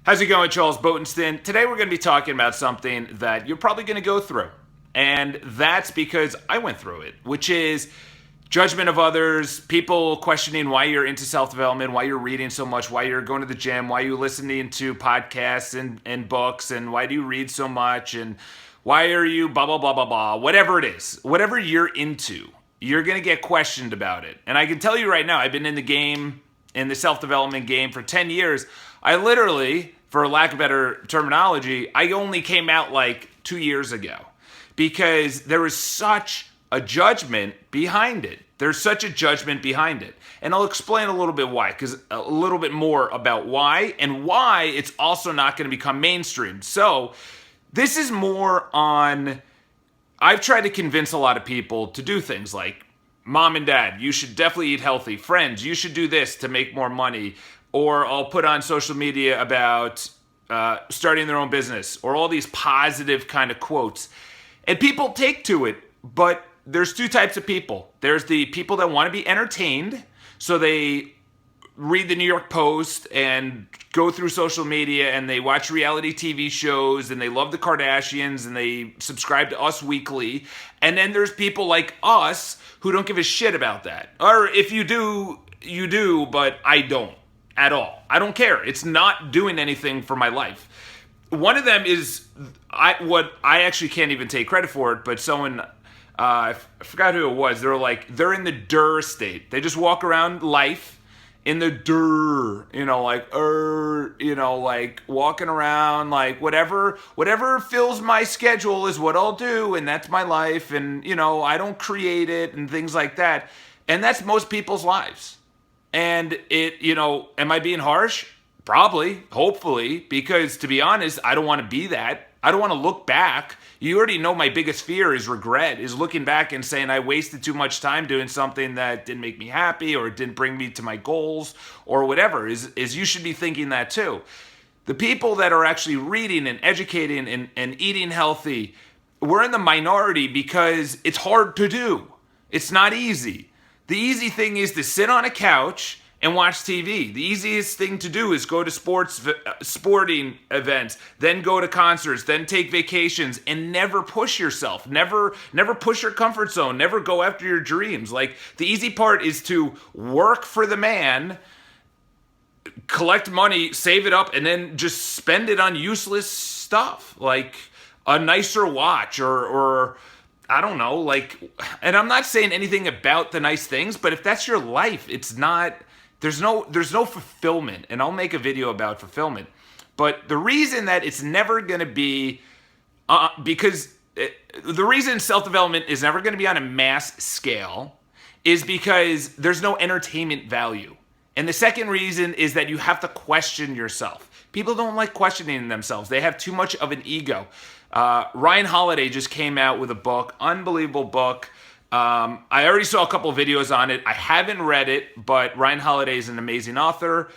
How's it going, Charles Botenston? Today we're going to be talking about something that you're probably going to go through. And that's because I went through it, which is judgment of others, people questioning why you're into self-development, why you're reading so much, why you're going to the gym, why you're listening to podcasts and books, and why do you read so much, and why are you blah, blah, blah, blah, blah, whatever it is, whatever you're into, you're going to get questioned about it. And I can tell you right now, I've been in the game, in the self-development game for 10 years. I literally, for lack of better terminology, I only came out like 2 years ago because there was such a judgment behind it. There's such a judgment behind it. And I'll explain a little bit why, because a little bit more about why and why it's also not going to become mainstream. So this is more on, I've tried to convince a lot of people to do things like, mom and dad, you should definitely eat healthy. Friends, you should do this to make more money. Or I'll put on social media about starting their own business, or all these positive kind of quotes. And people take to it, but there's two types of people. There's the people that want to be entertained, so they read the New York Post and go through social media and they watch reality TV shows and they love the Kardashians and they subscribe to Us Weekly. And then there's people like us who don't give a shit about that. Or if you do, you do, but I don't at all. I don't care. It's not doing anything for my life. One of them is what I actually can't even take credit for it, but someone, I forgot who it was. They're in the dur state. They just walk around life in the dur, like walking around, like whatever fills my schedule is what I'll do, and that's my life, and I don't create it and things like that. And that's most people's lives. And am I being harsh? Probably, hopefully, because to be honest, I don't want to be that. I don't want to look back. You already know my biggest fear is regret, is looking back and saying I wasted too much time doing something that didn't make me happy or didn't bring me to my goals or whatever, is you should be thinking that too. The people that are actually reading and educating and eating healthy, we're in the minority because it's hard to do. It's not easy. The easy thing is to sit on a couch and watch TV. The easiest thing to do is go to sporting events, then go to concerts, then take vacations, and never push yourself. Never push your comfort zone. Never go after your dreams. Like, the easy part is to work for the man, collect money, save it up, and then just spend it on useless stuff, like a nicer watch or I don't know, and I'm not saying anything about the nice things, but if that's your life, it's not. There's no fulfillment, and I'll make a video about fulfillment. But the reason that it's never going to be, the reason self-development is never going to be on a mass scale is because there's no entertainment value. And the second reason is that you have to question yourself. People don't like questioning themselves. They have too much of an ego. Ryan Holiday just came out with a book, unbelievable book. I already saw a couple of videos on it. I haven't read it, but Ryan Holiday is an amazing author.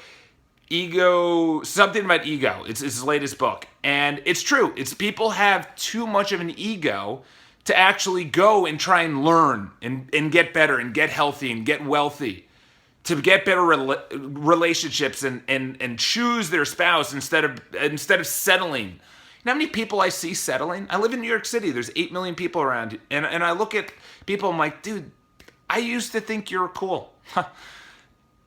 Something about ego. It's his latest book. And it's true. It's people have too much of an ego to actually go and try and learn and get better and get healthy and get wealthy, to get better relationships and choose their spouse instead of settling. You know how many people I see settling? I live in New York City. There's 8 million people around. And I look at people, I'm like, dude, I used to think you're cool.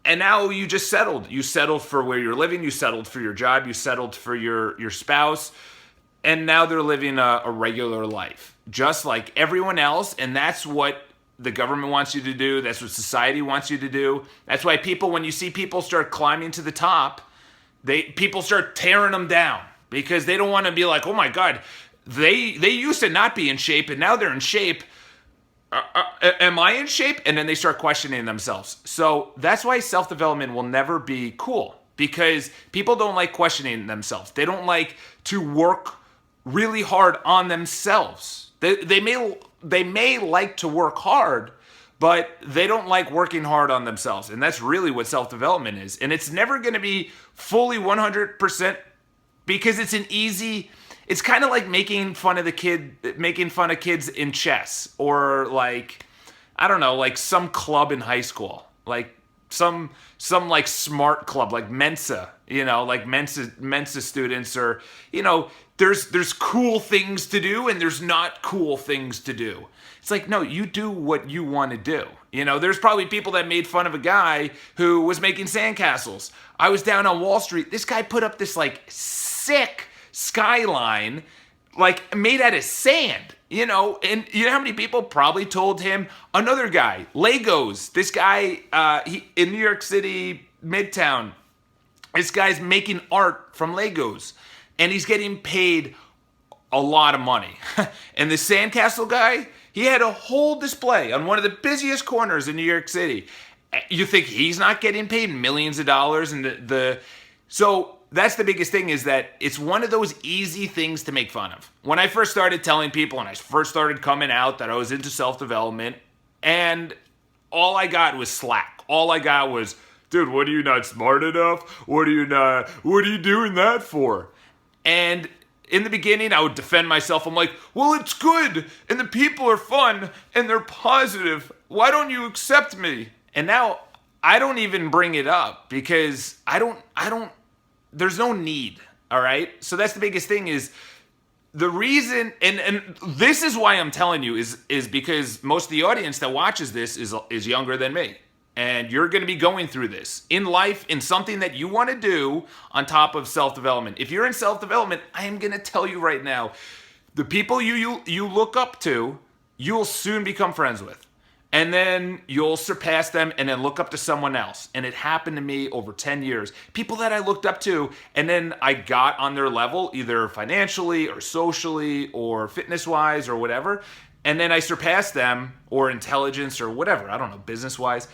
And now you just settled. You settled for where you're living. You settled for your job. You settled for your spouse. And now they're living a regular life, just like everyone else. And that's what the government wants you to do. That's what society wants you to do. That's why when you see people start climbing to the top, people start tearing them down. Because they don't want to be like, oh my God, they used to not be in shape and now they're in shape. Am I in shape? And then they start questioning themselves. So that's why self-development will never be cool, because people don't like questioning themselves. They don't like to work really hard on themselves. They may like to work hard, but they don't like working hard on themselves. And that's really what self-development is. And it's never going to be fully 100%. Because it's kind of like making fun of kids in chess, or I don't know, some club in high school, like some like smart club, like Mensa, like Mensa students, or, there's cool things to do and there's not cool things to do. It's like, no, you do what you want to do. There's probably people that made fun of a guy who was making sandcastles. I was down on Wall Street. This guy put up this like sick skyline, like made out of sand, and you know how many people probably told him? Another guy, Legos. This guy, in New York City, Midtown, this guy's making art from Legos, and he's getting paid a lot of money. And the sandcastle guy, he had a whole display on one of the busiest corners in New York City. You think he's not getting paid millions of dollars? And so that's the biggest thing, is that it's one of those easy things to make fun of. When I first started telling people, and I first started coming out that I was into self-development, and all I got was slack. All I got was, dude, what, are you not smart enough? What are you doing that for? And in the beginning, I would defend myself. I'm like, well, it's good, and the people are fun, and they're positive. Why don't you accept me? And now I don't even bring it up, because there's no need, all right? So that's the biggest thing, is the reason, and this is why I'm telling you, is because most of the audience that watches this is younger than me. And you're going to be going through this in life, in something that you want to do on top of self-development. If you're in self-development, I am going to tell you right now, the people you look up to, you'll soon become friends with. And then you'll surpass them and then look up to someone else. And it happened to me over 10 years. People that I looked up to, and then I got on their level, either financially or socially or fitness-wise or whatever. And then I surpassed them, or intelligence or whatever, I don't know, business-wise.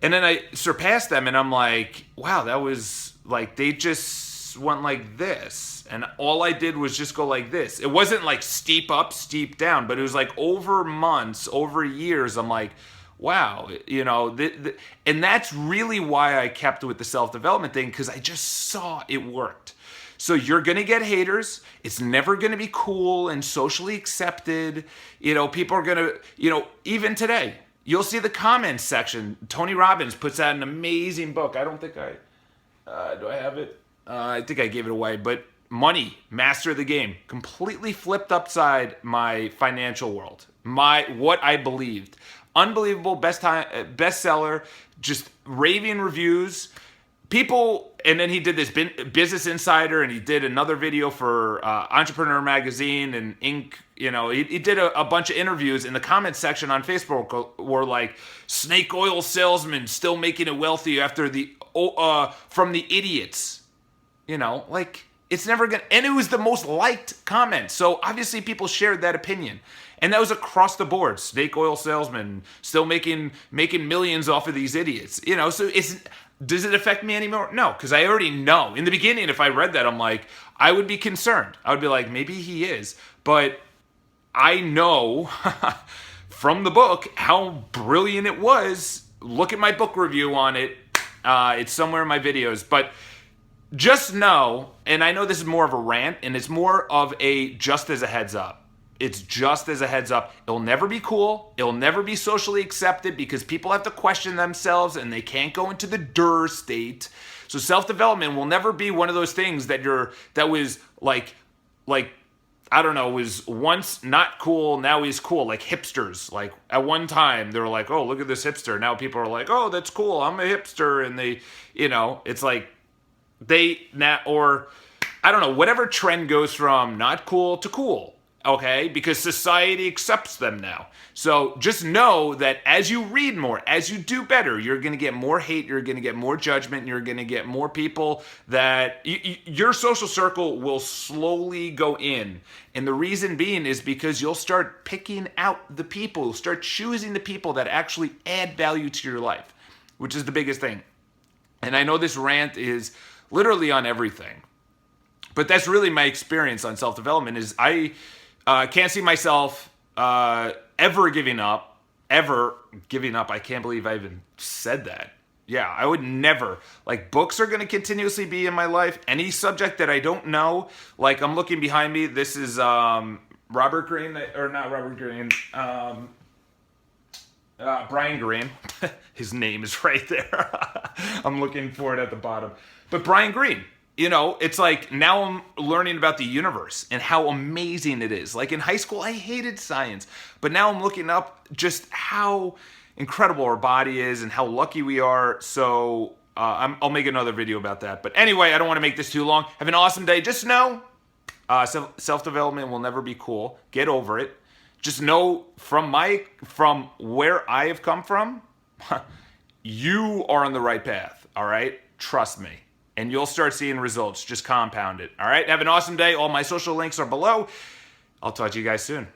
And then I surpassed them, and I'm like, wow, that was like, they just went like this. And all I did was just go like this. It wasn't like steep up, steep down, but it was like over months, over years. I'm like, wow, and that's really why I kept with the self-development thing, because I just saw it worked. So you're going to get haters. It's never going to be cool and socially accepted. People are going to, even today, you'll see the comments section. Tony Robbins puts out an amazing book. I don't think do I have it? I think I gave it away, but Money, Master the Game, completely flipped upside my financial world, what I believed. Unbelievable, bestseller, just raving reviews. People, and then he did this Business Insider, and he did another video for Entrepreneur Magazine and Inc. He did a bunch of interviews. In the comments section on Facebook were like, snake oil salesman still making it wealthy after from the idiots. It's never gonna, and it was the most liked comment. So obviously people shared that opinion. And that was across the board. Snake oil salesman still making millions off of these idiots. So does it affect me anymore? No, because I already know. In the beginning, if I read that, I'm like, I would be concerned. I would be like, maybe he is. But I know from the book how brilliant it was. Look at my book review on it. It's somewhere in my videos. But just know, and I know this is more of a rant, and it's more of a just as a heads up. It's just as a heads up. It'll never be cool. It'll never be socially accepted, because people have to question themselves and they can't go into the state. So self-development will never be one of those things that was like I don't know, was once not cool, now is cool, like hipsters. Like at one time they were like, oh, look at this hipster. Now people are like, oh, that's cool, I'm a hipster. And they, it's like or I don't know, whatever trend goes from not cool to cool. Okay, because society accepts them now. So just know that as you read more, as you do better, you're going to get more hate, you're going to get more judgment, you're going to get more people that your social circle will slowly go in. And the reason being is because you'll start picking out the people, start choosing the people that actually add value to your life, which is the biggest thing. And I know this rant is literally on everything, but that's really my experience on self-development. Is I can't see myself ever giving up. I can't believe I even said that. Yeah, I would never. Like, books are going to continuously be in my life. Any subject that I don't know, like I'm looking behind me. This is Robert Greene, or not Robert Greene, Brian Greene. His name is right there. I'm looking for it at the bottom. But Brian Greene, it's like now I'm learning about the universe and how amazing it is. Like in high school, I hated science, but now I'm looking up just how incredible our body is and how lucky we are. So I'll make another video about that. But anyway, I don't want to make this too long. Have an awesome day. Just know self-development will never be cool. Get over it. Just know from where I have come from, you are on the right path. All right? Trust me. And you'll start seeing results. Just compound it. All right? Have an awesome day. All my social links are below. I'll talk to you guys soon.